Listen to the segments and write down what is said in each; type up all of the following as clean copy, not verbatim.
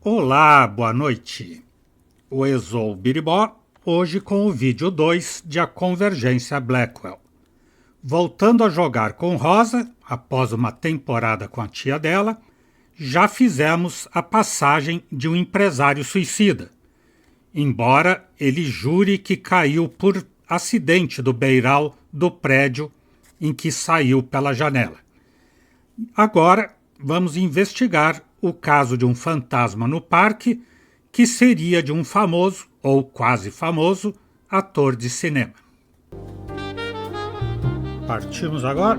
Olá, boa noite. O Exou Biribó, hoje com o vídeo 2 de A Convergência Blackwell. Voltando a jogar com Rosa, após uma temporada com a tia dela, já fizemos a passagem de um empresário suicida, embora ele jure que caiu por acidente do beiral do prédio em que saiu pela janela. Agora vamos investigar o caso de um fantasma no parque que seria de um famoso, ou quase famoso, ator de cinema. Partimos agora?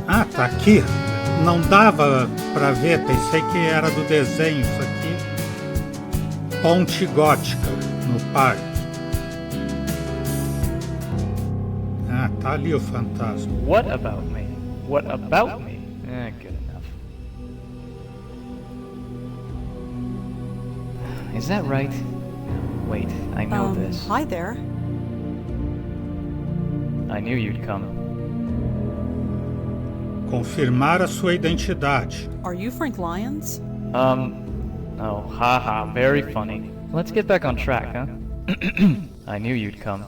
Ah, tá aqui. Não dava para ver, pensei que era do desenho isso aqui. Ponte gótica no parque. Ah, tá ali o fantasma. What about me? What about me? Good enough. Is that right? Wait, I know this. Hi there. I knew you'd come. Confirmar a sua identidade. Are you Frank Lyons? Oh, haha, very funny. Let's get back on track, huh? I knew you'd come.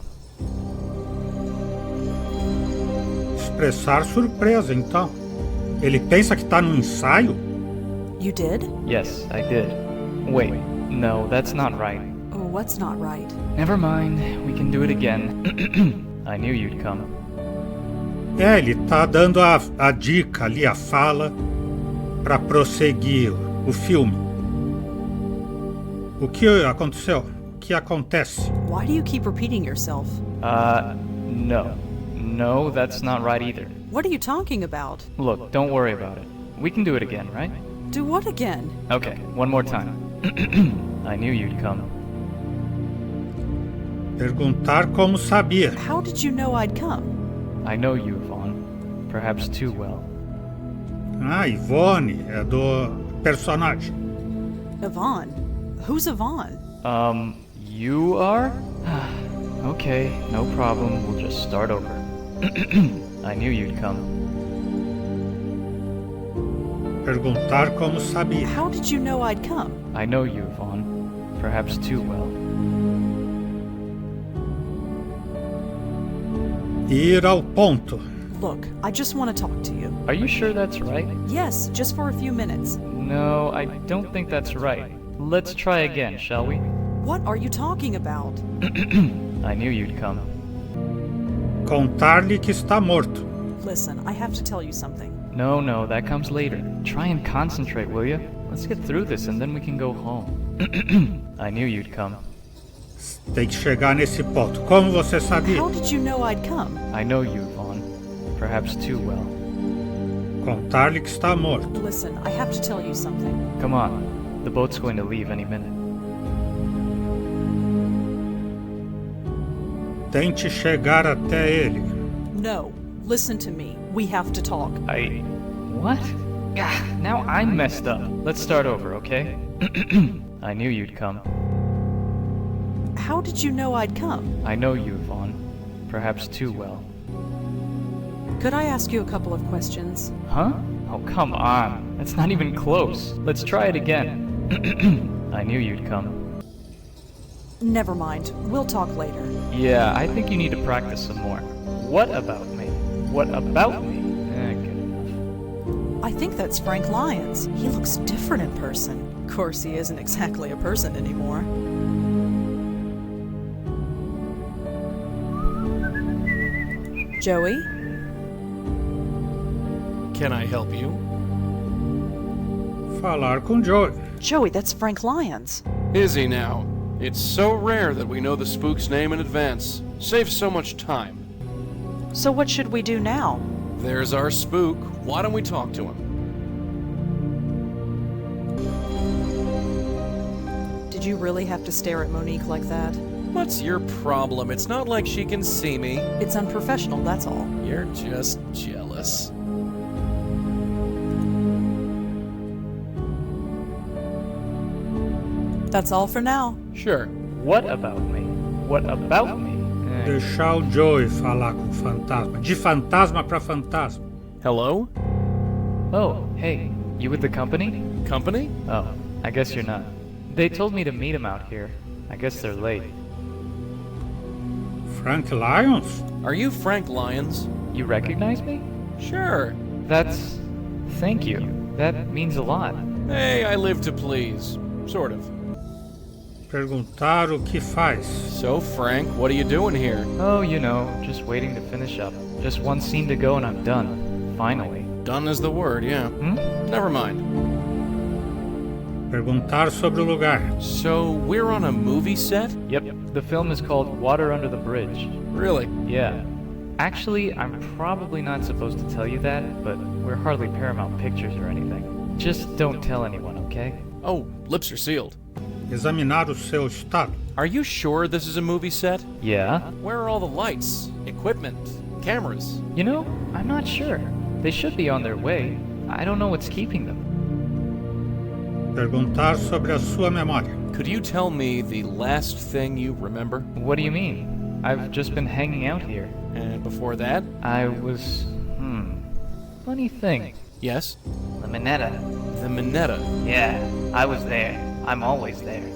Expressar surpresa, então. Ele pensa que tá num ensaio? You did? Yes, I did. Wait, no, that's not right. Oh, what's not right? Never mind, we can do it again. I knew you'd come. É, ele tá dando a dica ali, a fala, para prosseguir o filme. O que aconteceu? O que acontece? Why do you keep repeating yourself? No. No, that's not right either. What are you talking about? Look, don't worry about it. We can do it again, right? Do what again? Okay, one more time. I knew you'd come. Perguntar como sabia. How did you know I'd come? I know you, Vaughn. Perhaps too well. Ah, Ivone é do personagem. Yvonne? Who's Yvonne? You are? Okay, no problem. We'll just start over. I knew you'd come. Perguntar como sabia. How did you know I'd come? I know you, Vaughn. Perhaps too well. Ir ao ponto. Look, I just want to talk to you. Are you sure that's right? Yes, just for a few minutes. No, I don't think that's right. Let's try again, shall we? What are you talking about? I knew you'd come. Contar-lhe que está morto. Listen, I have to tell you something. No, that comes later. Try and concentrate, will you? Let's get through this and then we can go home. I knew you'd come. Tem que chegar nesse ponto. Como você sabia? How did you know I'd come? I know you, Vaughn. Perhaps too well. Contar-lhe que está morto. Listen, I have to tell you something. Come on. The boat's going to leave any minute. Tente chegar até ele. No, listen to me. We have to talk. What? Now I'm messed up. Let's start over, okay? I knew you'd come. How did you know I'd come? I know you, Vaughn. Perhaps too well. Could I ask you a couple of questions? Huh? Oh, come on. That's not even close. Let's try it again. I knew you'd come. Never mind. We'll talk later. Yeah, I think you need to practice some more. What about me? What about me? Good enough. I think that's Frank Lyons. He looks different in person. Of course, he isn't exactly a person anymore. Joey? Can I help you? Falar com Joey. Joey, that's Frank Lyons. Is he now? It's so rare that we know the spook's name in advance. Saves so much time. So what should we do now? There's our spook. Why don't we talk to him? Did you really have to stare at Monique like that? What's your problem? It's not like she can see me. It's unprofessional, that's all. You're just jealous. That's all for now. Sure. What about me? What about me? Deixar o Joey falar com o fantasma. De fantasma para fantasma. Hello? Oh, hey, you with the company? Company? Oh, I guess you're not. They told me to meet them out here. I guess they're late. Frank Lyons? Are you Frank Lyons? You recognize me? Sure. That's... Thank you. That means a lot. Hey, I live to please. Sort of. Perguntar o que faz. So, Frank, what are you doing here? Oh, you know, just waiting to finish up. Just one scene to go and I'm done. Finally. Done is the word, yeah. Never mind. Perguntar sobre o lugar. So, we're on a movie set? Yep, the film is called Water Under the Bridge. Really? Yeah. Actually, I'm probably not supposed to tell you that, but we're hardly Paramount Pictures or anything. Just don't tell anyone, okay? Oh, lips are sealed. Examinar o seu estado. Are you sure this is a movie set? Yeah? Where are all the lights, equipment, cameras? You know, I'm not sure. They should be on their way. I don't know what's keeping them. Perguntar sobre a sua memória. Could you tell me the last thing you remember? What do you mean? I've just been hanging out here. And before that? I was... Funny thing. Yes? The Minetta. The Minetta. Yeah, I was there. I'm always there.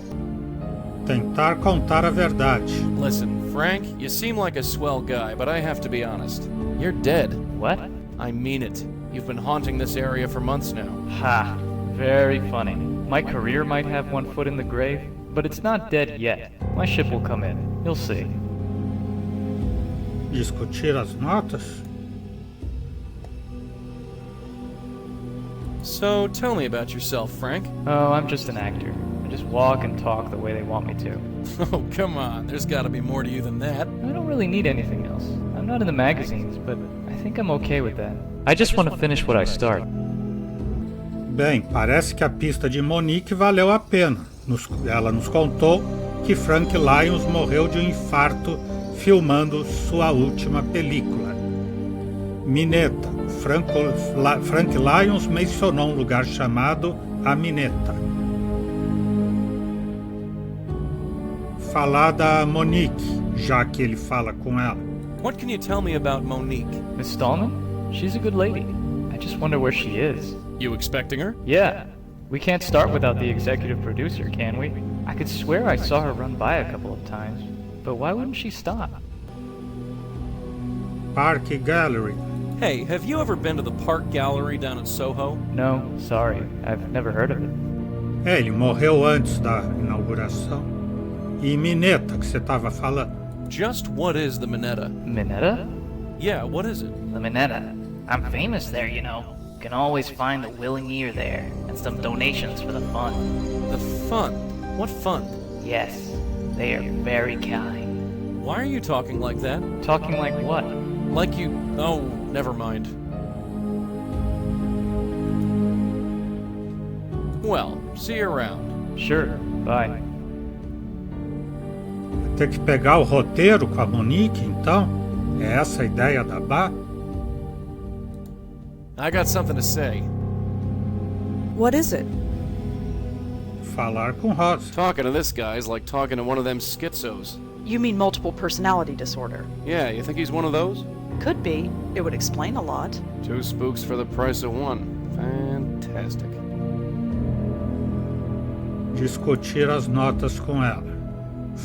Tentar contar a verdade. Listen, Frank, you seem like a swell guy, but I have to be honest. You're dead. What? I mean it. You've been haunting this area for months now. Ha! Very funny. My career might have one foot in the grave, but it's not dead yet. My ship will come in. You'll see. Discutir as notas. So, tell me about yourself, Frank. Oh, I'm just an actor. I just walk and talk the way they want me to. Oh, come on. There's gotta be more to you than that. I don't really need anything else. I'm not in the magazines, but I think I'm okay with that. I just want to finish what I start. Bem, parece que a pista de Monique valeu a pena. Ela nos contou que Frank Lyons morreu de um infarto filmando sua última película. Mineta. Frank Lyons mencionou um lugar chamado a Mineta. Falar da Monique, já que ele fala com ela. What can you tell me about Monique? Miss Stallman? She's a good lady. I just wonder where she is. You expecting her? Yeah. We can't start without the executive producer, can we? I could swear I saw her run by a couple of times. But why wouldn't she stop? Parque Gallery. Hey, have you ever been to the Park Gallery down in Soho? No, sorry. I've never heard of it. Ele morreu antes da inauguração. E Mineta, que você estava falando. Just what is the Minetta? Minetta? Yeah, what is it? The Minetta. I'm famous there, you know. Can always find a willing ear there, and some donations for the fund. The fund? What fund? Yes, they are very kind. Why are you talking like that? Talking like what? Like you... Oh, never mind. Well, see you around. Sure, bye. Ter que pegar o roteiro com a Monique, então? É essa a ideia da Bá? I got something to say. What is it? Falar com Rosa. Talking to this guy is like talking to one of them schizos. You mean multiple personality disorder? Yeah, you think he's one of those? Could be. It would explain a lot. 2 spooks for the price of 1. Fantastic. Discutir as notas com ela.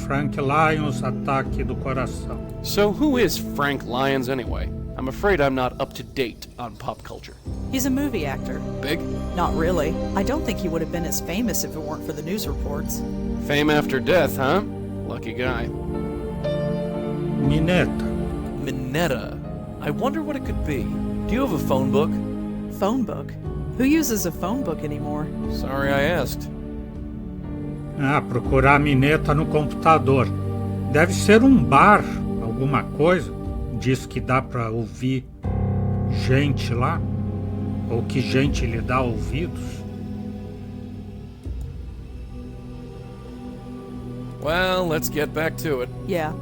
Frank Lyons, Ataque do Coração. So who is Frank Lyons anyway? I'm afraid I'm not up to date on pop culture. He's a movie actor. Big? Not really. I don't think he would have been as famous if it weren't for the news reports. Fame after death, huh? Lucky guy. Mineta. Minetta. I wonder what it could be. Do you have a phone book? Phone book? Who uses a phone book anymore? Sorry I asked. Procurar a Mineta no computador. Deve ser um bar, alguma coisa. Diz que dá para ouvir gente lá. Ou que gente lhe dá ouvidos. Well, let's get back to it. Yeah.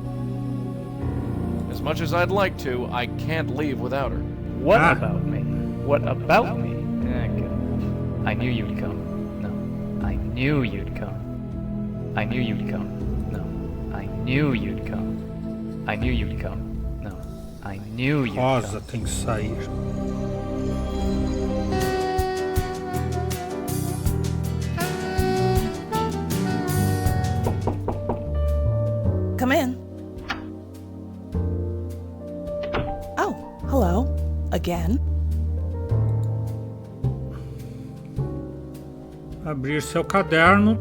As much as I'd like to, I can't leave without her. What about me? What about me? Good enough. I knew you'd come. No, I knew you'd come. I knew you'd come. No, I knew you'd come. I knew you'd come. No, I knew you'd Rosa come. tem que sair. Again? Abrir seu caderno,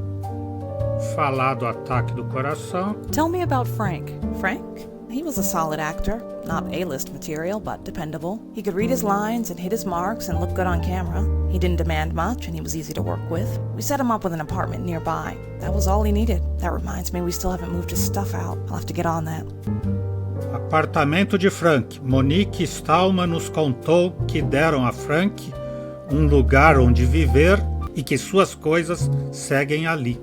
falar do ataque do coração. Tell me about Frank. Frank? He was a solid actor. Not A-list material, but dependable. He could read his lines and hit his marks and look good on camera. He didn't demand much, and he was easy to work with. We set him up with an apartment nearby. That was all he needed. That reminds me we still haven't moved his stuff out. I'll have to get on that. Apartamento de Frank. Monique Stallman nos contou que deram a Frank lugar onde viver e que suas coisas seguem ali.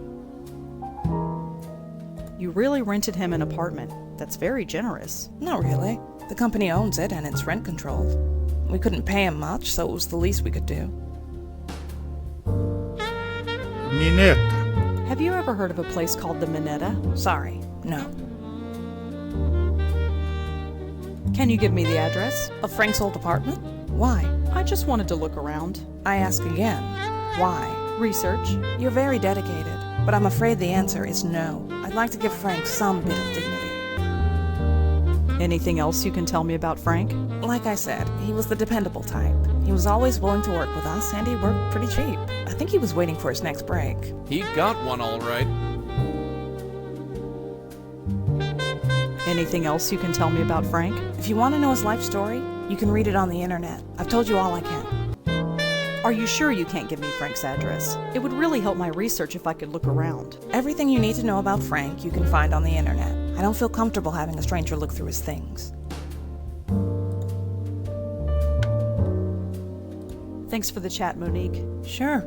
You really rented him an apartment. That's very generous. Not really. The company owns it, and it's rent-controlled. We couldn't pay him much, so it was the least we could do. Mineta. Have you ever heard of a place called the Minetta? Sorry, no. Can you give me the address? Of Frank's old apartment? Why? I just wanted to look around. I ask again. Why? Research. You're very dedicated, but I'm afraid the answer is no. I'd like to give Frank some bit of dignity. Anything else you can tell me about Frank? Like I said, he was the dependable type. He was always willing to work with us, and he worked pretty cheap. I think he was waiting for his next break. He got one all right. Anything else you can tell me about Frank? If you want to know his life story, you can read it on the internet. I've told you all I can. Are you sure you can't give me Frank's address? It would really help my research if I could look around. Everything you need to know about Frank you can find on the internet. I don't feel comfortable having a stranger look through his things. Thanks for the chat, Monique. Sure.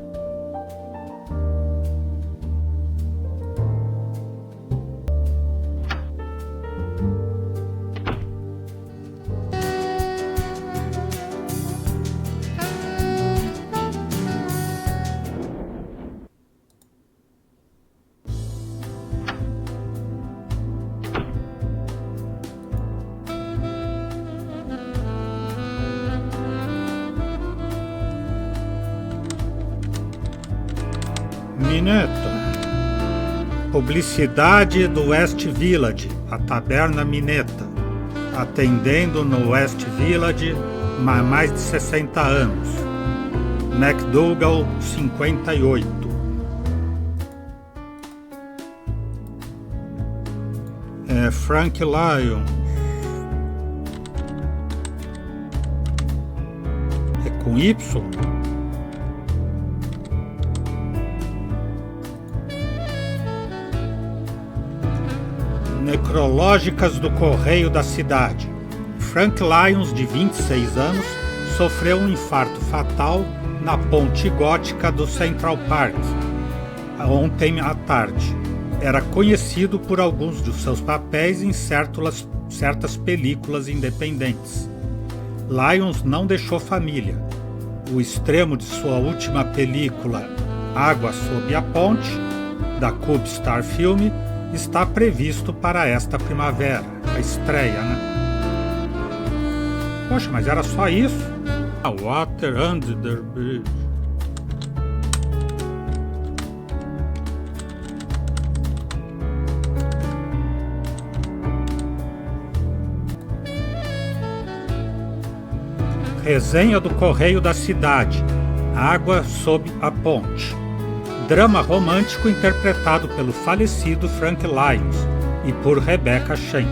Mineta. Publicidade do West Village, a taberna Mineta. Atendendo no West Village há mais de 60 anos. McDougall, 58. Frank Lyons. É com Y? Necrológicas do Correio da Cidade. Frank Lyons, de 26 anos, sofreu um infarto fatal na ponte gótica do Central Park ontem à tarde. Era conhecido por alguns de seus papéis em certas películas independentes. Lyons não deixou família. O extremo de sua última película, Água Sob a Ponte, da Cube Star Film, está previsto para esta primavera, a estreia, né? Poxa, mas era só isso? Water under the bridge. Resenha do Correio da Cidade, Água Sob a Ponte. Drama romântico interpretado pelo falecido Frank Lyons e por Rebecca Shen.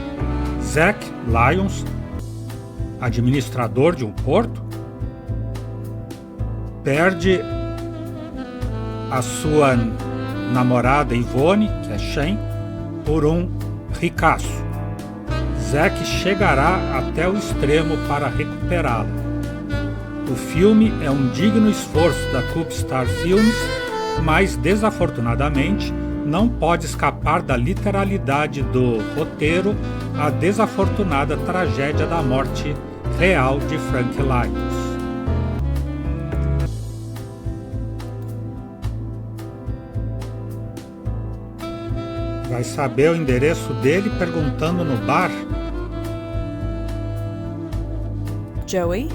Zack Lyons, administrador de um porto, perde a sua namorada Yvonne, que é Shen, por um ricaço. Zack chegará até o extremo para recuperá-la. O filme é um digno esforço da Cube Star Films, mas desafortunadamente não pode escapar da literalidade do roteiro a desafortunada tragédia da morte real de Frank Lyons. Vai saber o endereço dele perguntando no bar? Joey?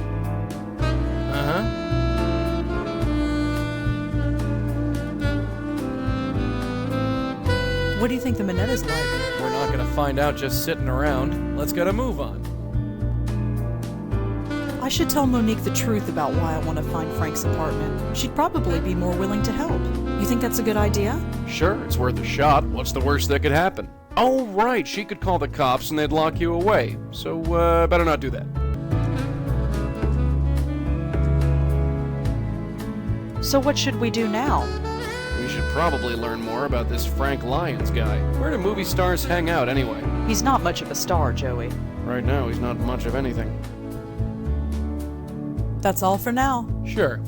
What do you think the Minetta's like? We're not gonna find out just sitting around. Let's get a move on. I should tell Monique the truth about why I want to find Frank's apartment. She'd probably be more willing to help. You think that's a good idea? Sure, it's worth a shot. What's the worst that could happen? Oh, right, she could call the cops and they'd lock you away. So, better not do that. So what should we do now? We should probably learn more about this Frank Lyons guy. Where do movie stars hang out anyway? He's not much of a star, Joey. Right now, he's not much of anything. That's all for now. Sure.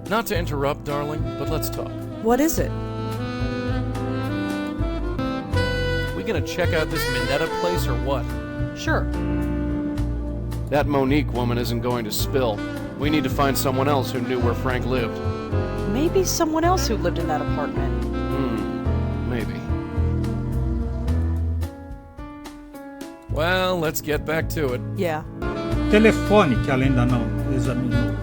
Not to interrupt, darling, but let's talk. What is it? We gonna check out this Minetta place or what? Sure. That Monique woman isn't going to spill. We need to find someone else who knew where Frank lived. Maybe someone else who lived in that apartment. Maybe. Well, let's get back to it. Yeah. Telefone que ela ainda não examinou.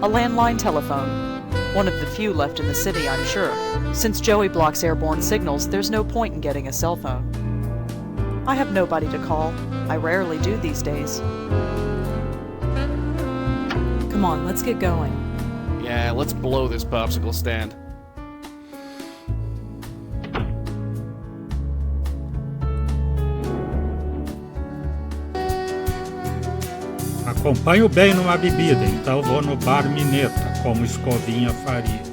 A landline telephone. One of the few left in the city, I'm sure. Since Joey blocks airborne signals, there's no point in getting a cell phone. I have nobody to call. I rarely do these days. Come on, let's get going. Yeah, let's blow this popsicle stand. Acompanho bem numa bebida, então vou no bar Minetta, como Escovinha faria.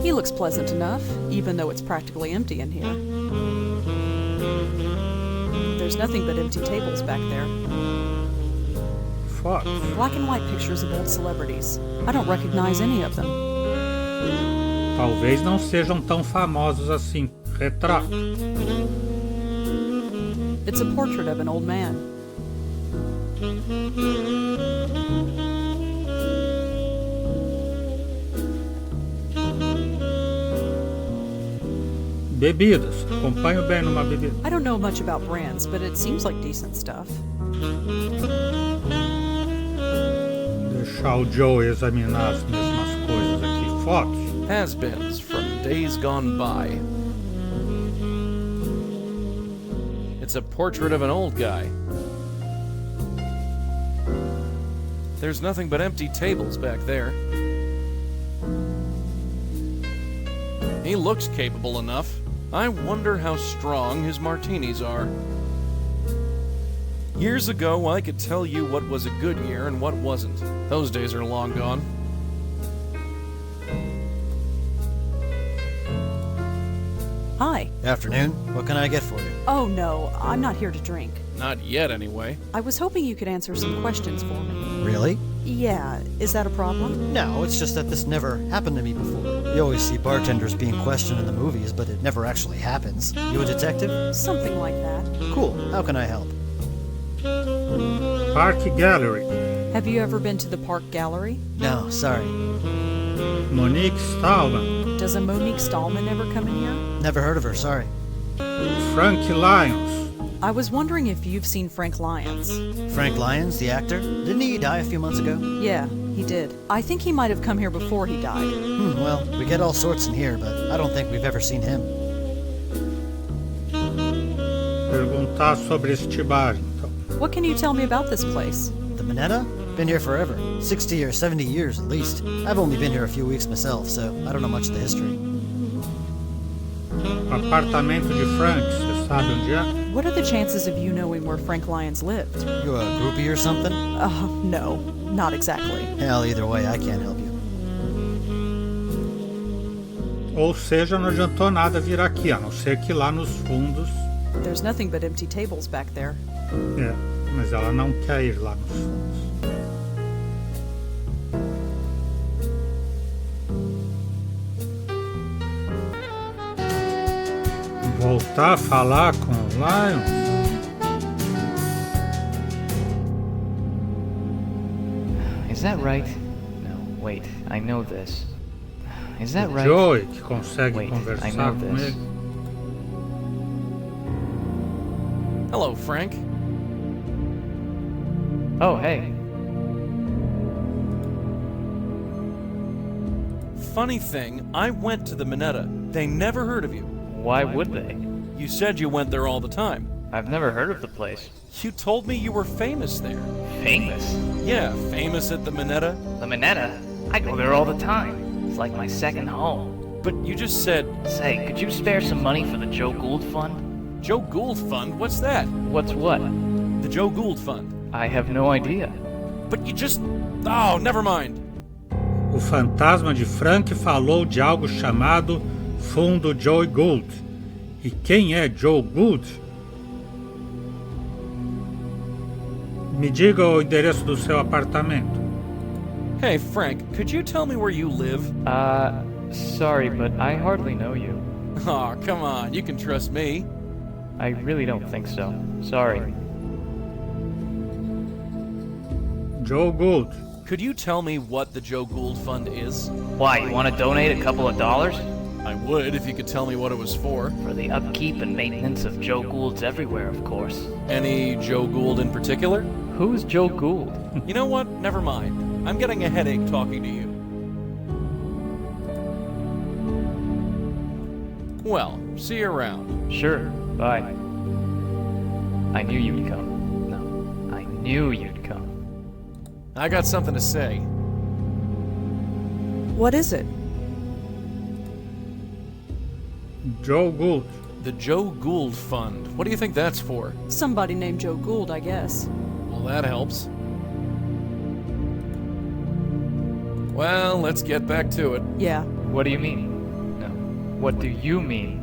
He looks pleasant enough, even though it's practically empty in here. There's nothing but empty tables back there. Fotos. Black and white pictures of old celebrities. I don't recognize any of them. Talvez não sejam tão famosos assim. Retrato. It's a portrait of an old man. Bebidas. Acompanho bem numa bebida. I don't know much about brands, but it seems like decent stuff. Deixar o Joe examinar as mesmas coisas aqui. Fotos. Has-beens from days gone by. It's a portrait of an old guy. There's nothing but empty tables back there. He looks capable enough. I wonder how strong his martinis are. Years ago, I could tell you what was a good year and what wasn't. Those days are long gone. Hi. Afternoon. What can I get for you? Oh no, I'm not here to drink. Not yet, anyway. I was hoping you could answer some questions for me. Really? Yeah, is that a problem? No, it's just that this never happened to me before. You always see bartenders being questioned in the movies, but it never actually happens. You a detective? Something like that. Cool. How can I help? Park Gallery. Have you ever been to the Park Gallery? No, sorry. Monique Stallman. Does a Monique Stallman ever come in here? Never heard of her, sorry. Frank Lyons. I was wondering if you've seen Frank Lyons. Frank Lyons, the actor? Didn't he die a few months ago? Yeah, he did. I think he might have come here before he died. Well, we get all sorts in here, but I don't think we've ever seen him. Perguntar sobre este bar, então. What can you tell me about this place? The Minetta? Been here forever. 60 or 70 years at least. I've only been here a few weeks myself, so I don't know much of the history. O apartamento de Frank, você sabe onde é? What are the chances of you knowing where Frank Lyons lived? You a groupie or something? No, not exactly. Hell, either way, I can't help you. Ou seja, não adiantou nada vir aqui, a não ser que lá nos fundos... There's nothing but empty tables back there. É, mas ela não quer ir lá nos fundos. Voltar a falar com o Lyons? Is that right? No, wait, I know this. Is that right? Joey, que consegue Wait, I conversar know com this. ele. Hello, Frank. Oh, hey. Funny thing, I went to the Minetta. They never heard of you. Why would they? You said you went there all the time. I've never heard of the place. You told me you were famous there. Famous? Yeah, famous at the Minetta. The Minetta? I go there all the time. It's like my second home. But you just said... Say, could you spare some money for the Joe Gould Fund? Joe Gould Fund? What's that? What's what? The Joe Gould Fund. I have no idea. But you just... Oh, never mind. O fantasma de Frank falou de algo chamado Fundo Joe Gould. E quem é Joe Gould? Me diga o endereço do seu apartamento. Hey, Frank, could you tell me where you live? Sorry, but I hardly know you. Aw, come on, you can trust me. I really don't think so. Sorry. Joe Gould. Could you tell me what the Joe Gould Fund is? Why, you want to donate a couple of dollars? I would if you could tell me what it was for. For the upkeep and maintenance of Joe Goulds everywhere, of course. Any Joe Gould in particular? Who's Joe Gould? You know what? Never mind. I'm getting a headache talking to you. Well, see you around. Sure, bye. I knew you'd come. No, I knew you'd come. I got something to say. What is it? Joe Gould. The Joe Gould Fund. What do you think that's for? Somebody named Joe Gould, I guess. Well, that helps. Well, let's get back to it. Yeah. What do you mean? No. What do you mean?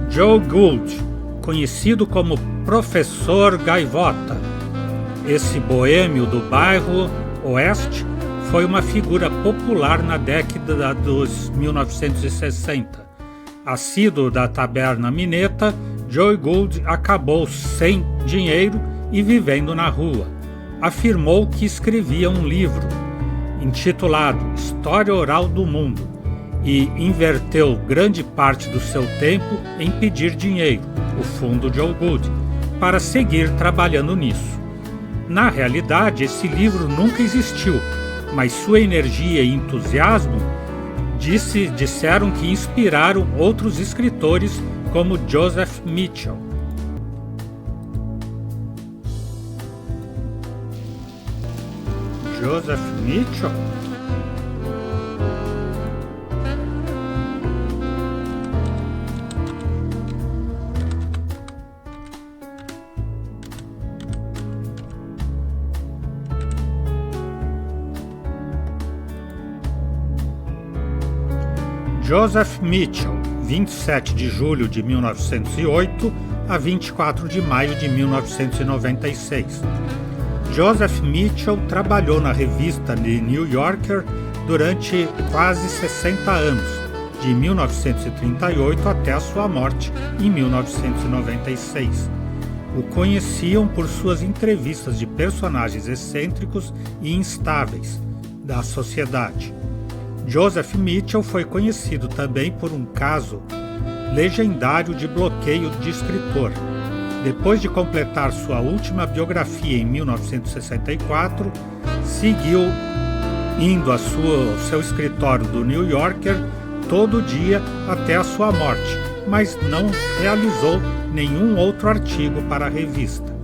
Joe Gould, conhecido como Professor Gaivota. Esse boêmio do bairro Oeste foi uma figura popular na década dos 1960. Assíduo da taberna Minetta, Joe Gould acabou sem dinheiro e vivendo na rua. Afirmou que escrevia um livro, intitulado História Oral do Mundo, e inverteu grande parte do seu tempo em pedir dinheiro, o fundo Joe Gould, para seguir trabalhando nisso. Na realidade, esse livro nunca existiu, mas sua energia e entusiasmo disseram que inspiraram outros escritores como Joseph Mitchell. Joseph Mitchell? Joseph Mitchell, 27 de julho de 1908 a 24 de maio de 1996. Joseph Mitchell trabalhou na revista The New Yorker durante quase 60 anos, de 1938 até a sua morte em 1996. O conheciam por suas entrevistas de personagens excêntricos e instáveis da sociedade. Joseph Mitchell foi conhecido também por um caso legendário de bloqueio de escritor. Depois de completar sua última biografia em 1964, seguiu indo ao seu escritório do New Yorker todo dia até a sua morte, mas não realizou nenhum outro artigo para a revista.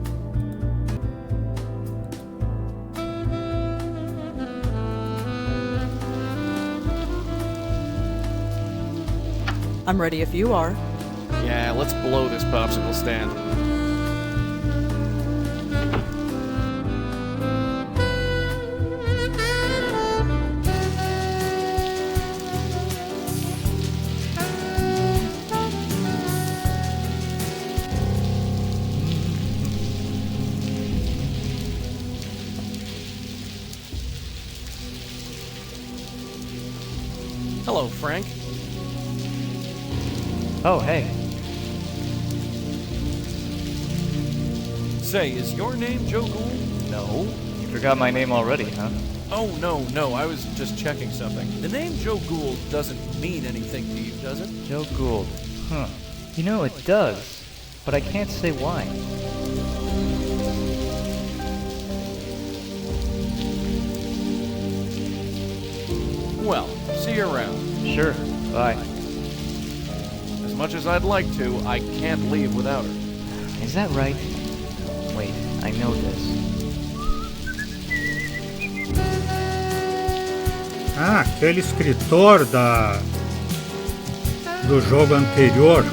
I'm ready if you are. Yeah, let's blow this popsicle stand. Hello, Frank. Oh, hey. Say, is your name Joe Gould? No? You forgot my name already, huh? Oh, no, I was just checking something. The name Joe Gould doesn't mean anything to you, does it? Joe Gould. Huh. You know, it does, but I can't say why. Well, see you around. Sure, bye. As much as I'd like to, I can't leave without her. Is that right? Wait, I know this. Ah, aquele escritor do jogo anterior,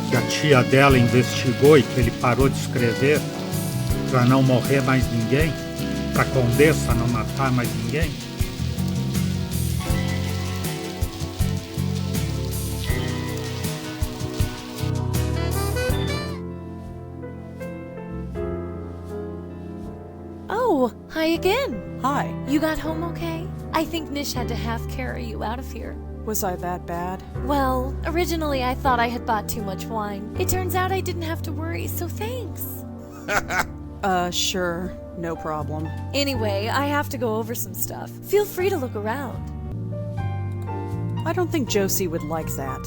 que a tia dela investigou e que ele parou de escrever para não morrer mais ninguém, para a Condessa não matar mais ninguém. Oh, hi again. Hi. You got home okay? I think Nish had to half carry you out of here. Was I that bad? Well, originally I thought I had bought too much wine. It turns out I didn't have to worry, so thanks. Sure. No problem. Anyway, I have to go over some stuff. Feel free to look around. I don't think Josie would like that.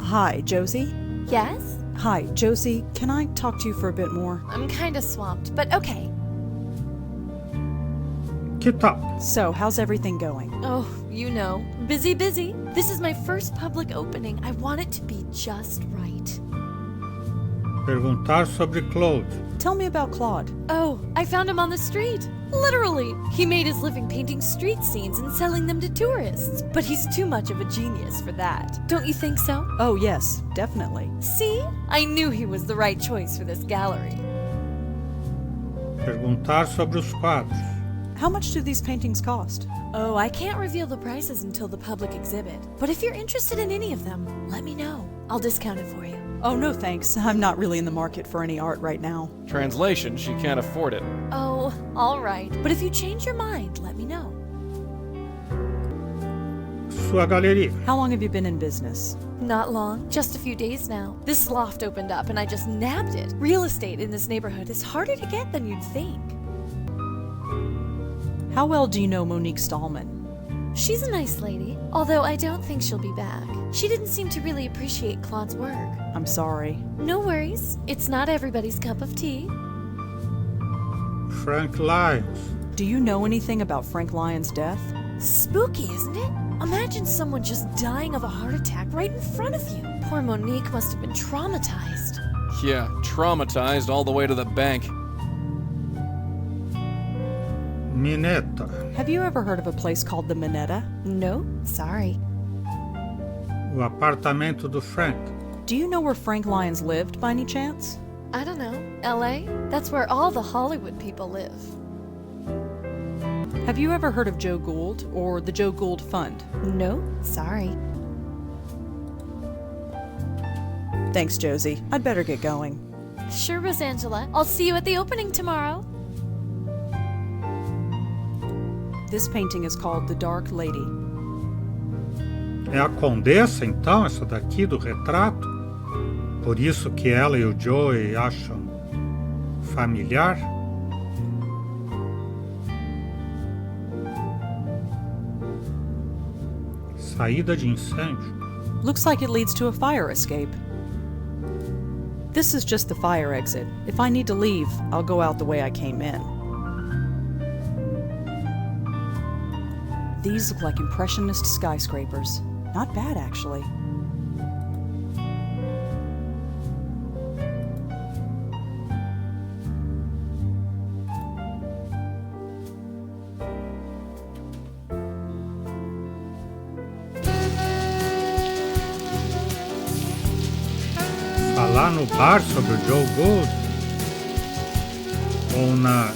Hi, Josie? Yes? Hi, Josie. Can I talk to you for a bit more? I'm kinda swamped, but okay. Que tal? So, how's everything going? Oh, you know, busy. This is my first public opening. I want it to be just right. Perguntar sobre Claude. Tell me about Claude. Oh, I found him on the street. Literally. He made his living painting street scenes and selling them to tourists. But he's too much of a genius for that. Don't you think so? Oh, yes, definitely. See? I knew he was the right choice for this gallery. Perguntar sobre os quadros. How much do these paintings cost? Oh, I can't reveal the prices until the public exhibit. But if you're interested in any of them, let me know. I'll discount it for you. Oh, no thanks. I'm not really in the market for any art right now. Translation, she can't afford it. Oh, all right. But if you change your mind, let me know. Sua galeria. How long have you been in business? Not long, just a few days now. This loft opened up and I just nabbed it. Real estate in this neighborhood is harder to get than you'd think. How well do you know Monique Stallman? She's a nice lady, although I don't think she'll be back. She didn't seem to really appreciate Claude's work. I'm sorry. No worries. It's not everybody's cup of tea. Frank Lyons. Do you know anything about Frank Lyons' death? Spooky, isn't it? Imagine someone just dying of a heart attack right in front of you. Poor Monique must have been traumatized. Yeah, traumatized all the way to the bank. Mineta. Have you ever heard of a place called the Minetta? No, sorry. O apartamento do Frank. Do you know where Frank Lyons lived by any chance? I don't know. LA? That's where all the Hollywood people live. Have you ever heard of Joe Gould or the Joe Gould Fund? No, sorry. Thanks, Josie. I'd better get going. Sure, Rosangela. I'll see you at the opening tomorrow. This painting is called The Dark Lady. É a Condessa, então, essa daqui do retrato? Por isso que ela e o Joey acham familiar? Saída de incêndio. Looks like it leads to a fire escape. This is just the fire exit. If I need to leave, I'll go out the way I came in. These look like impressionist skyscrapers. Not bad, actually. Falar no bar sobre o Joe Gould? Ou na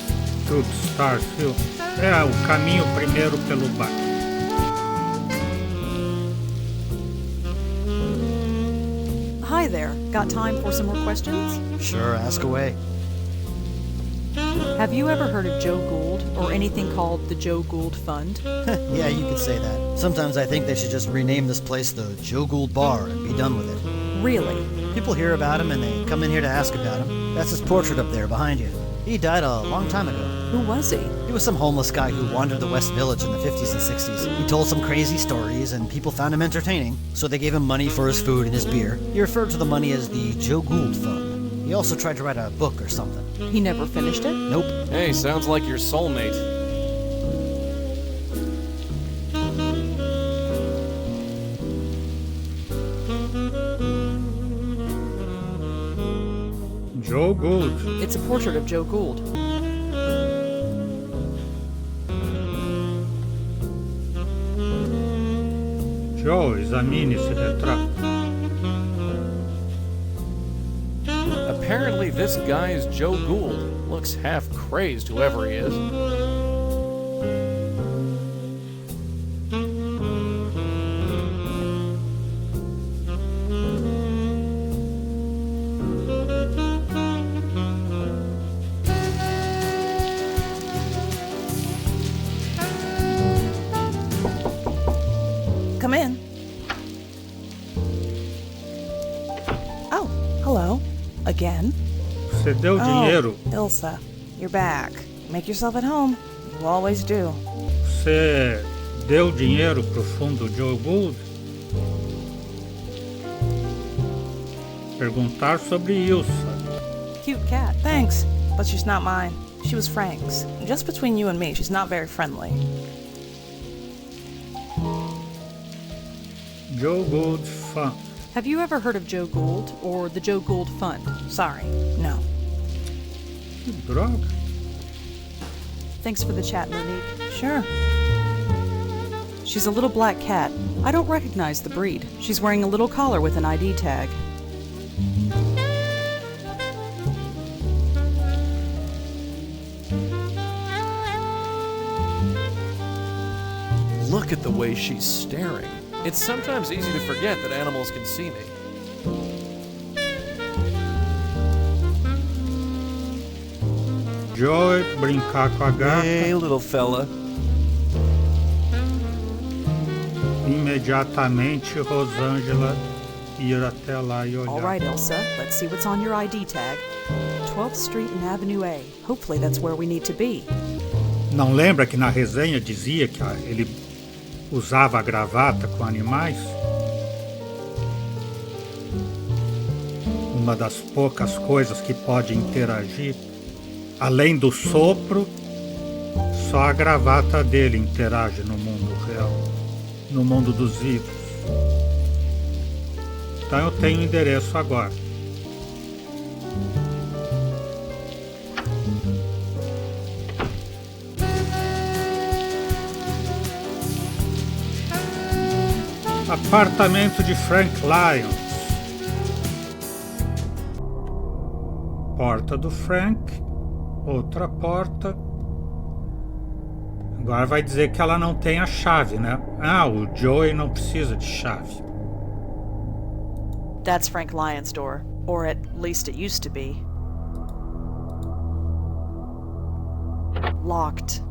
Truth Star Film? É o caminho primeiro pelo bar. Hi there. Got time for some more questions? Sure, ask away. Have you ever heard of Joe Gould or anything called the Joe Gould Fund? Yeah, you could say that. Sometimes I think they should just rename this place the Joe Gould Bar and be done with it. Really? People hear about him and they come in here to ask about him. That's his portrait up there behind you. He died a long time ago. Who was he? He was some homeless guy who wandered the West Village in the 50s and 60s. He told some crazy stories and people found him entertaining, so they gave him money for his food and his beer. He referred to the money as the Joe Gould Fund. He also tried to write a book or something. He never finished it? Nope. Hey, sounds like your soulmate. Joe Gould. It's a portrait of Joe Gould. Joe, examine esse retrato. Apparently this guy's Joe Gould. Looks half crazed, whoever he is. Come in. Oh, hello. Again? Você deu dinheiro? Oh, Ilsa, you're back. Make yourself at home. You always do. Você deu dinheiro pro fundo Joe Gould? Perguntar sobre Ilsa. Cute cat. Thanks, but she's not mine. She was Frank's. Just between you and me, she's not very friendly. Joe Gould Fund. Have you ever heard of Joe Gould or the Joe Gould Fund? Sorry, no. Que droga. Thanks for the chat, Monique. Sure. She's a little black cat. I don't recognize the breed. She's wearing a little collar with an ID tag. Look at the way she's staring. It's sometimes easy to forget that animals can see me. Joey brincar com a gata. Hey, little fella. Imediatamente Rosângela ir até lá e olhar. All right, Elsa, let's see what's on your ID tag. 12th Street and Avenue A. Hopefully that's where we need to be. Não lembra que na resenha dizia que ele usava a gravata com animais? Uma das poucas coisas que pode interagir. Além do sopro, só a gravata dele interage no mundo real, no mundo dos vivos. Então eu tenho o endereço agora. Apartamento de Frank Lyons. Porta do Frank. Outra porta. Agora vai dizer que ela não tem a chave, né? Ah, o Joey não precisa de chave. That's Frank Lyons' door. Or at least it used to be. Locked.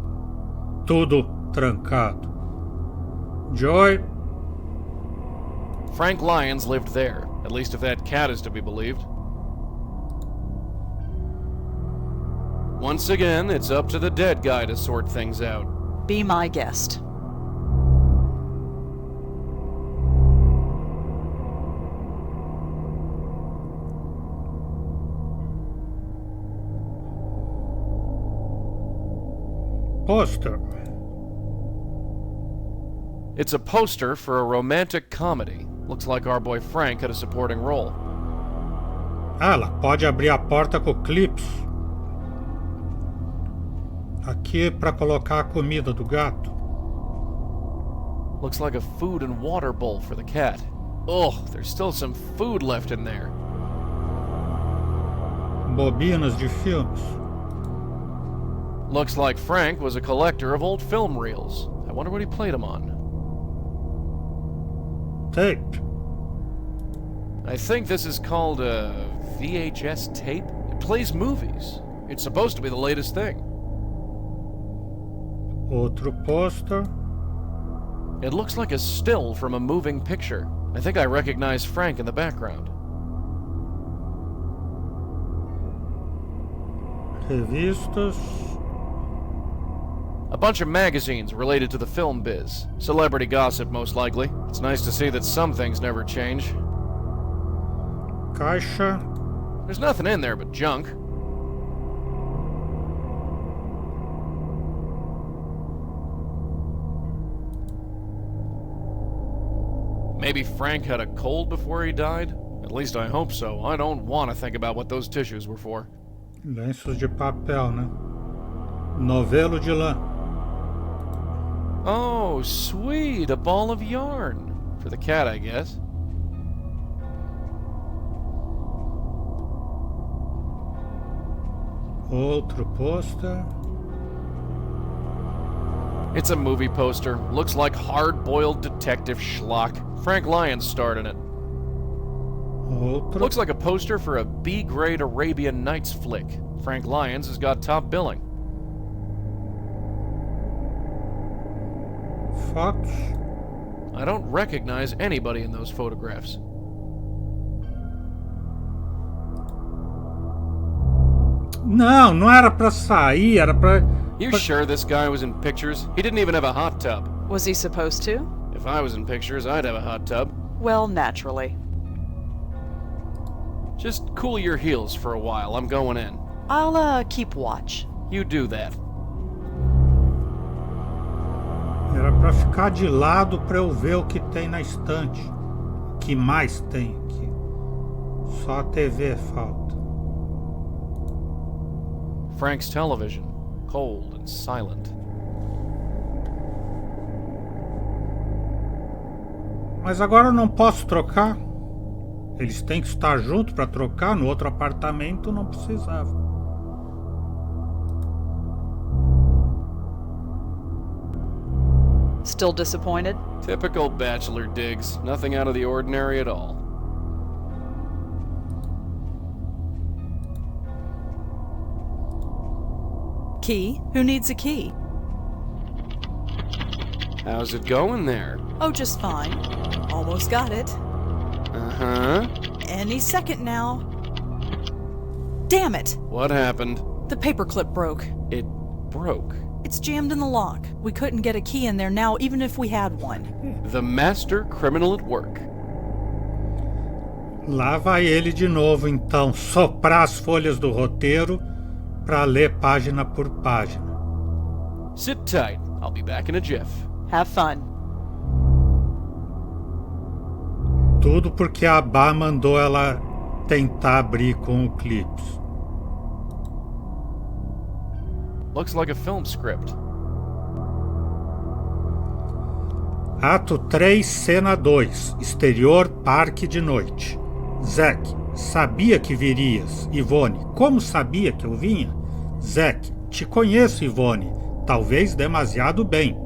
Tudo trancado. Joey. Frank Lyons lived there, at least if that cat is to be believed. Once again, it's up to the dead guy to sort things out. Be my guest. Poster. It's a poster for a romantic comedy. Looks like our boy Frank had a supporting role. Ah, ela pode abrir a porta com clips. Aqui é para colocar a comida do gato. Looks like a food and water bowl for the cat. Oh, there's still some food left in there. Bobinas de filmes. Looks like Frank was a collector of old film reels. I wonder what he played them on. Tape. I think this is called a VHS tape. It plays movies. It's supposed to be the latest thing. Outro pôster. It looks like a still from a moving picture. I think I recognize Frank in the background. Revistas. A bunch of magazines related to the film biz. Celebrity gossip, most likely. It's nice to see that some things never change. Caixa. There's nothing in there but junk. Maybe Frank had a cold before he died? At least I hope so. I don't want to think about what those tissues were for. Lenços de papel, né? Novelo de lã. Oh, sweet! A ball of yarn. For the cat, I guess. Outro pôster. It's a movie poster. Looks like hard-boiled detective schlock. Frank Lyons starred in it. Outro. Looks like a poster for a B-grade Arabian Nights flick. Frank Lyons has got top billing. Fotos. I don't recognize anybody in those photographs. Não era pra sair, era pra... You sure this guy was in pictures? He didn't even have a hot tub. Was he supposed to? If I was in pictures, I'd have a hot tub. Well, naturally. Just cool your heels for a while. I'm going in. I'll, keep watch. You do that. Era pra ficar de lado pra eu ver o que tem na estante. O que mais tem aqui. Só a TV falta. Frank's television. Cold and silent. Mas agora eu não posso trocar. Eles têm que estar juntos para trocar. No outro apartamento não precisava. Still disappointed? Typical bachelor digs. Nothing out of the ordinary at all. Key? Who needs a key? How's it going there? Oh, just fine. Almost got it. Uh-huh. Any second now. Damn it! What happened? The paperclip broke. It broke. It's jammed in the lock. We couldn't get a key in there now, even if we had one. The master criminal at work. Lá vai ele de novo, então, soprar as folhas do roteiro para ler página por página. Sit tight. I'll be back in a jiff. Have fun. Tudo porque a Bá mandou ela tentar abrir com o clips. Looks like a film script. Ato 3, cena 2. Exterior, parque de noite. Zack, sabia que virias. Ivone, como sabia que eu vinha? Zack, te conheço, Ivone. Talvez demasiado bem.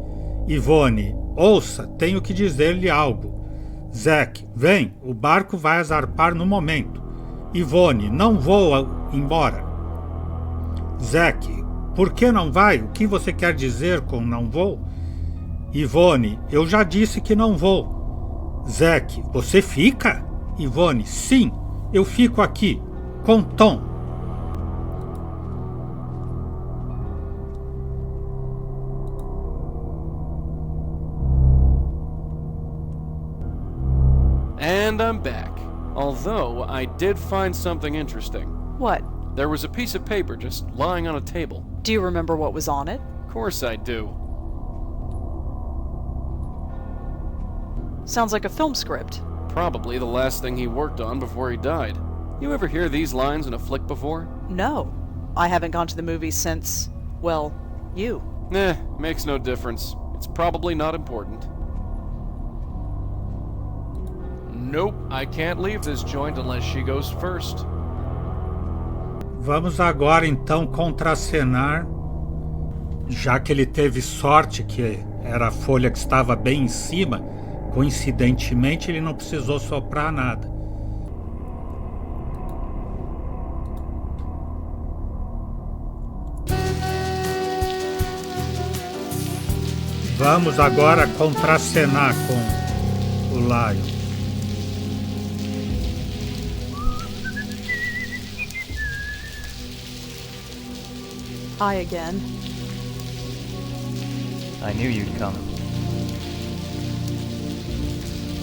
Ivone, ouça, tenho que dizer-lhe algo. Zack, vem, o barco vai zarpar no momento. Ivone, não voa embora. Zack, por que não vai? O que você quer dizer com não vou? Ivone, eu já disse que não vou. Zack, você fica? Ivone, sim, eu fico aqui, com Tom. And I'm back. Although, I did find something interesting. What? There was a piece of paper just lying on a table. Do you remember what was on it? Of course I do. Sounds like a film script. Probably the last thing he worked on before he died. You ever hear these lines in a flick before? No. I haven't gone to the movies since, well, you. Makes no difference. It's probably not important. Nope, I can't leave this joint unless she goes first. Vamos agora então contracenar, já que ele teve sorte que era a folha que estava bem em cima, coincidentemente ele não precisou soprar nada. Vamos agora contracenar com o Lion. Hi again. I knew you'd come.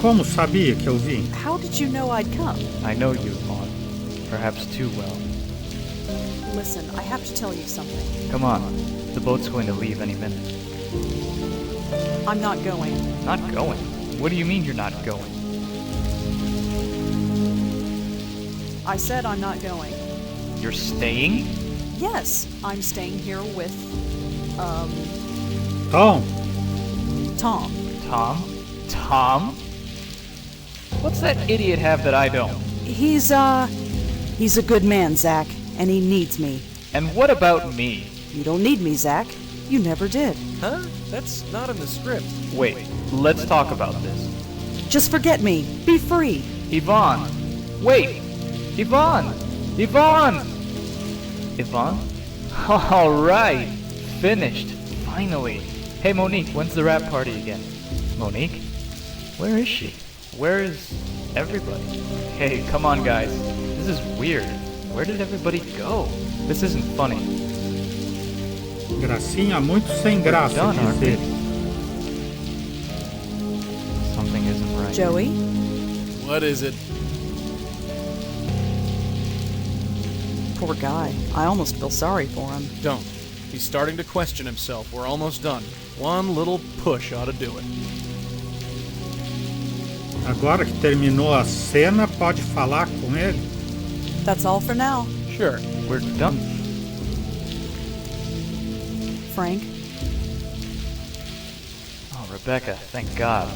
Como sabia que eu vim? How did you know I'd come? I know you, Vaughn. Perhaps too well. Listen, I have to tell you something. Come on. The boat's going to leave any minute. I'm not going. Not going? What do you mean you're not going? I said I'm not going. You're staying? Yes, I'm staying here with, Tom, Tom. Tom? Tom? What's that idiot have that I don't? He's a good man, Zach, and he needs me. And what about me? You don't need me, Zach. You never did. Huh? That's not in the script. Wait, let's talk about this. Just forget me. Be free. Yvonne! Wait! Yvonne! Yvonne! Yvonne? Alright! Finished. Finally. Hey Monique, when's the rap party again? Monique? Where is she? Where is everybody? Hey, come on guys. This is weird. Where did everybody go? This isn't funny. gracinha muito sem graça, Done, aren't diz we? ele. Something isn't right. Joey? What is it? Poor guy. I almost feel sorry for him. Don't. He's starting to question himself. We're almost done. One little push ought to do it. Agora que terminou a cena, pode falar com ele? That's all for now. Sure. We're done. Frank? Oh, Rebecca, thank God.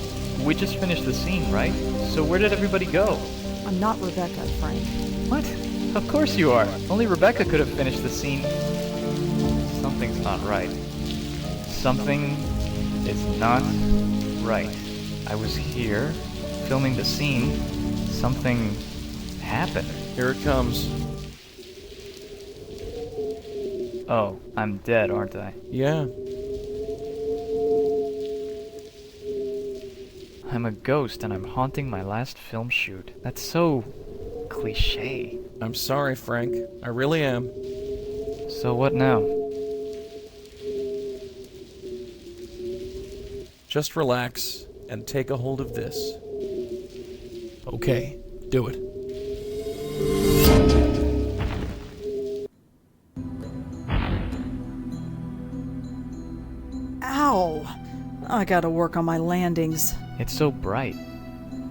We just finished the scene, right? So where did everybody go? I'm not Rebecca, Frank. What? Of course you are. Only Rebecca could have finished the scene. Something's not right. Something is not right. I was here, filming the scene. Something happened. Here it comes. Oh, I'm dead, aren't I? Yeah. I'm a ghost and I'm haunting my last film shoot. That's so cliche. I'm sorry, Frank. I really am. So what now? Just relax and take a hold of this. Okay, do it. Ow! I gotta work on my landings. It's so bright.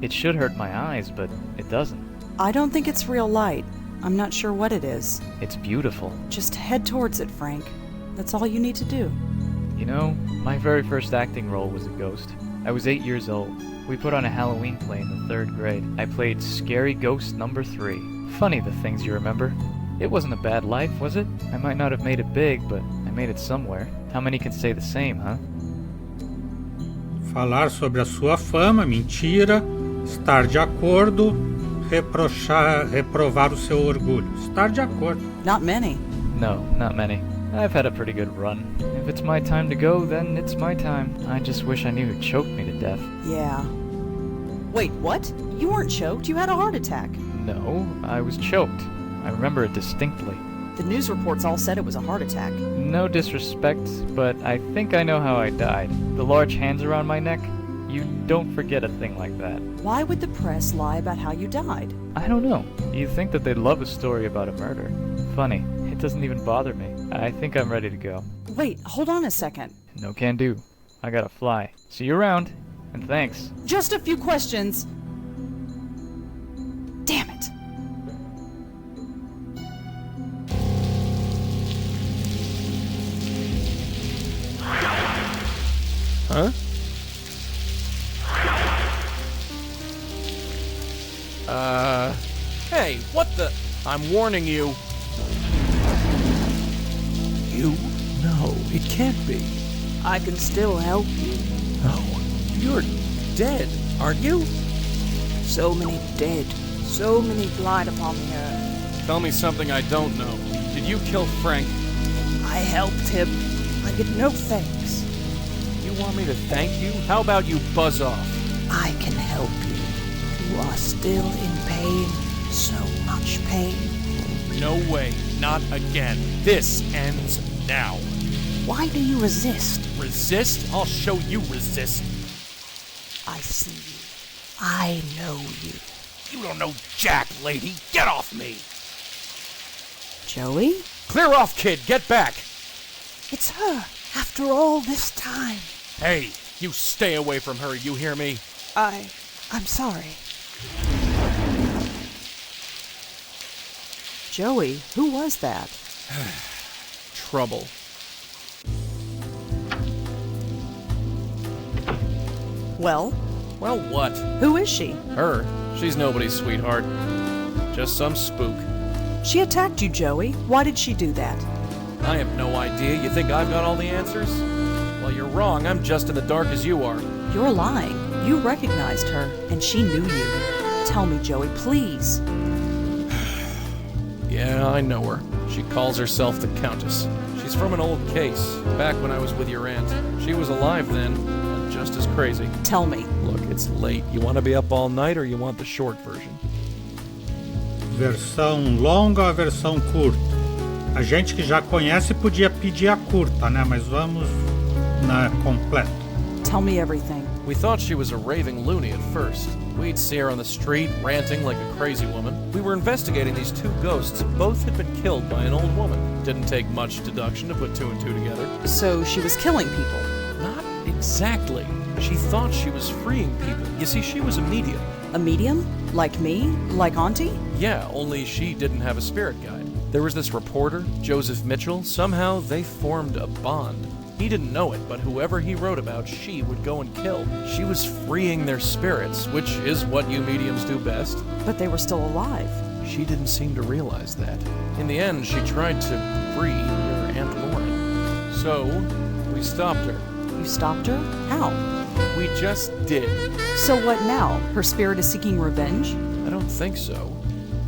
It should hurt my eyes, but it doesn't. I don't think it's real light. I'm not sure what it is. It's beautiful. Just head towards it, Frank. That's all you need to do. You know, my very first acting role was a ghost. I was 8 years old. We put on a Halloween play in the 3rd grade. I played Scary Ghost number 3. Funny the things you remember. It wasn't a bad life, was it? I might not have made it big, but I made it somewhere. How many can say the same, huh? Falar sobre a sua fama, mentira, estar de acordo, reprovar o seu orgulho. Estar de acordo. Not many. No, not many. I've had a pretty good run. If it's my time to go, then it's my time. I just wish I knew who choked me to death. Yeah. Wait, what? You weren't choked. You had a heart attack. No, I was choked. I remember it distinctly. The news reports all said it was a heart attack. No disrespect, but I think I know how I died. The large hands around my neck? You don't forget a thing like that. Why would the press lie about how you died? I don't know. You'd think that they'd love a story about a murder. Funny, it doesn't even bother me. I think I'm ready to go. Wait, hold on a second. No can do. I gotta fly. See you around, and thanks. Just a few questions. Damn it. Huh? Hey, what the? I'm warning you. You? No, it can't be. I can still help you. No, you're dead, aren't you? So many dead. So many glide upon the earth. Tell me something I don't know. Did you kill Frank? I helped him. I get no thanks. You want me to thank you? How about you buzz off? I can help you. You are still in pain. So much pain. No way, not again. This ends now. Why do you resist? Resist? I'll show you resist. I see you. I know you. You don't know jack, lady. Get off me. Joey? Clear off, kid. Get back. It's her, after all this time. Hey, you stay away from her, you hear me? I'm sorry. Joey, who was that? Trouble. Well, Well, what? who is she? Her? She's nobody's sweetheart. Just some spook. She attacked you, Joey. Why did she do that? I have no idea. You think I've got all the answers? Well, you're wrong. I'm just in the dark as you are. You're lying. You recognized her, and she knew you. Tell me, Joey, please. Yeah, I know her. She calls herself the Countess. She's from an old case, back when I was with your aunt. She was alive then, and just as crazy. Tell me. Look, it's late. You want to be up all night, or you want the short version? Versão longa ou a versão curta? A gente que já conhece podia pedir a curta, né? Mas vamos na completa. Tell me everything. We thought she was a raving loony at first. We'd see her on the street, ranting like a crazy woman. We were investigating these two ghosts. Both had been killed by an old woman. Didn't take much deduction to put two and two together. So she was killing people. Not exactly. She thought she was freeing people. You see, she was a medium. A medium? Like me? Like Auntie? Yeah, only she didn't have a spirit guide. There was this reporter, Joseph Mitchell. Somehow they formed a bond. He didn't know it, but whoever he wrote about, she would go and kill. She was freeing their spirits, which is what you mediums do best. But they were still alive. She didn't seem to realize that. In the end, she tried to free your Aunt Lauren. So, we stopped her. You stopped her? How? We just did. So what now? Her spirit is seeking revenge? I don't think so.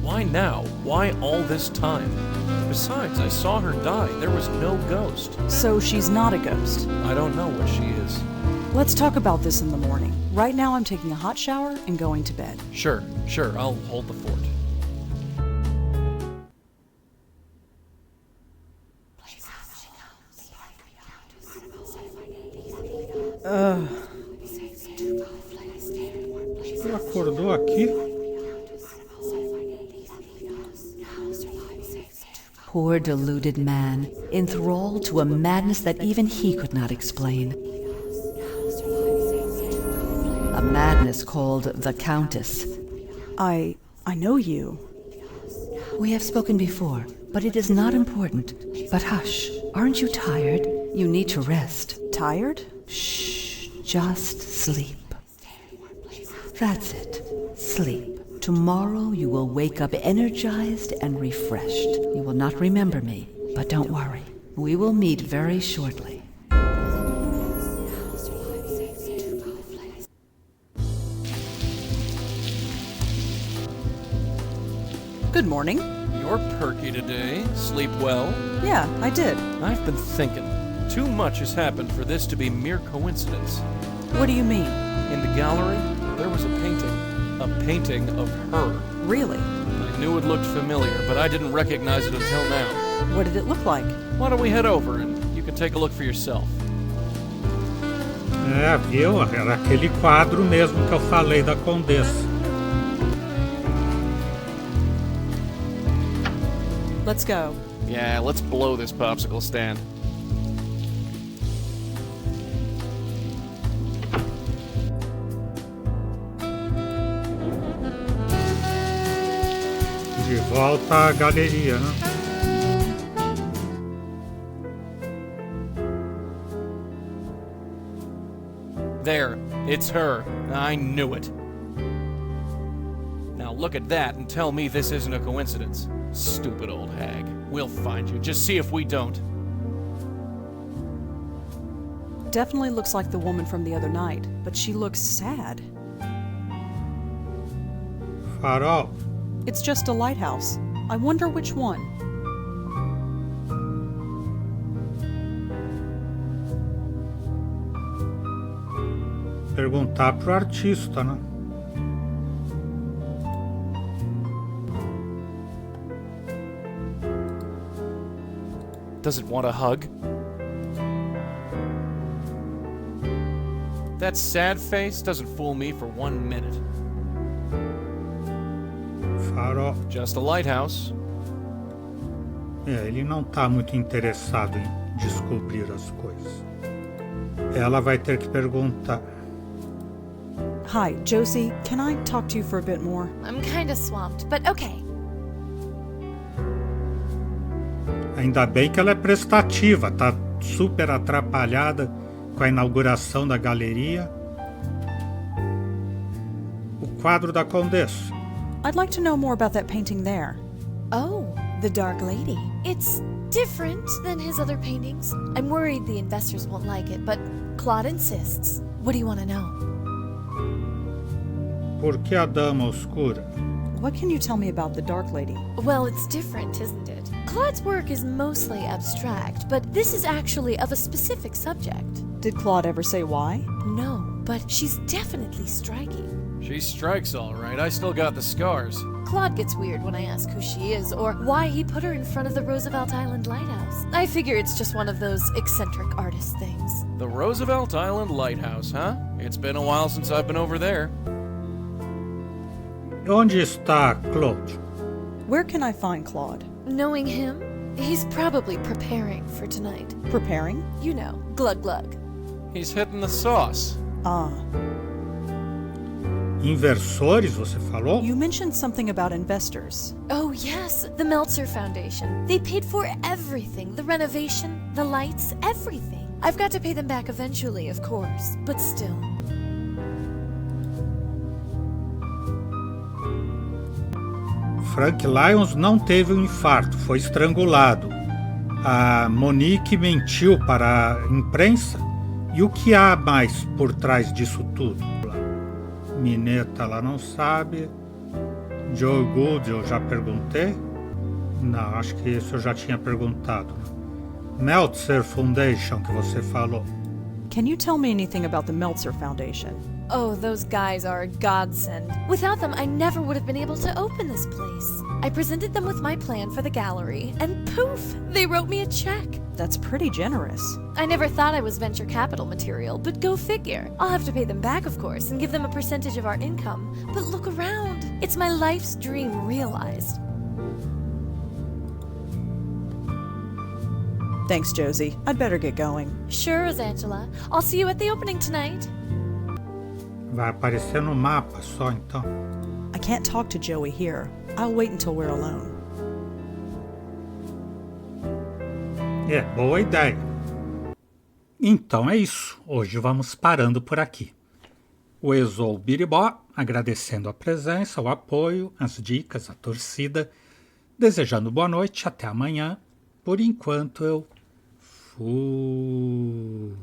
Why now? Why all this time? Besides, I saw her die. There was no ghost. So she's not a ghost. I don't know what she is. Let's talk about this in the morning. Right now I'm taking a hot shower and going to bed. Sure, I'll hold the fort. Você acordou aqui? Poor deluded man, enthralled to a madness that even he could not explain. A madness called the Countess. I know you. We have spoken before, but it is not important. But hush, aren't you tired? You need to rest. Tired? Shh, just sleep. That's it. Sleep. Tomorrow you will wake up energized and refreshed. You will not remember me, but don't worry. We will meet very shortly. Good morning. You're perky today. Sleep well? Yeah, I did. I've been thinking. Too much has happened for this to be mere coincidence. What do you mean? In the gallery, there was a painting. A painting of her. Really? I knew it looked familiar, but I didn't recognize it until now. What did it look like? Why don't we head over and you can take a look for yourself? É, viu? Era aquele quadro mesmo que eu falei da Condessa. Let's go. Yeah, let's blow this popsicle stand. De volta à galeria, né? There, it's her. I knew it. Now look at that and tell me this isn't a coincidence. Stupid old hag. We'll find you. Just see if we don't. Definitely looks like the woman from the other night, but she looks sad. Farol. It's just a lighthouse. I wonder which one. Perguntar pro artista, né? Does it want a hug? That sad face doesn't fool me for 1 minute. Farol. Just a lighthouse. Ele não tá muito interessado em descobrir as coisas. Ela vai ter que perguntar. Hi, Josie, can I talk to you for a bit more? I'm kinda swamped, but okay. Ainda bem que ela é prestativa, tá super atrapalhada com a inauguração da galeria. O quadro da Condessa. I'd like to know more about that painting there. Oh, The Dark Lady. it's different than his other paintings. I'm worried the investors won't like it, but Claude insists. What do you want to know? Por que a Dama Oscura? What can you tell me about the Dark Lady? Well, it's different, isn't it? Claude's work is mostly abstract, but this is actually of a specific subject. Did Claude ever say why? No, but she's definitely striking. She strikes all right. I still got the scars. Claude gets weird when I ask who she is or why he put her in front of the Roosevelt Island Lighthouse. I figure it's just one of those eccentric artist things. The Roosevelt Island Lighthouse, huh? It's been a while since I've been over there. Onde está Claude? Where can I find Claude? Knowing him, he's probably preparing for tonight. Preparing? You know, glug glug. He's hitting the sauce. Ah. Inversores, você falou? You mentioned something about investors. Oh yes, the Meltzer Foundation. They paid for everything. The renovation, the lights, everything. I've got to pay them back eventually, of course, but still. Frank Lyons não teve um infarto, foi estrangulado. A Monique mentiu para a imprensa. E o que há mais por trás disso tudo? Mineta ela não sabe. Joe Gould eu já perguntei. Não, acho que isso eu já tinha perguntado. Meltzer Foundation que você falou. Can you tell me anything about the Meltzer Foundation? Oh, those guys are a godsend. Without them, I never would have been able to open this place. I presented them with my plan for the gallery, and poof, they wrote me a check. That's pretty generous. I never thought I was venture capital material, but go figure. I'll have to pay them back, of course, and give them a percentage of our income. But look around. It's my life's dream realized. Thanks, Josie. I'd better get going. Sure, Rosangela. I'll see you at the opening tonight. Vai aparecer no mapa só então. I can't talk to Joey here. I'll wait until we're alone. É, boa ideia. Então é isso. Hoje vamos parando por aqui. O Exou Biribó, agradecendo a presença, o apoio, as dicas, a torcida, desejando boa noite, até amanhã. Por enquanto eu fui.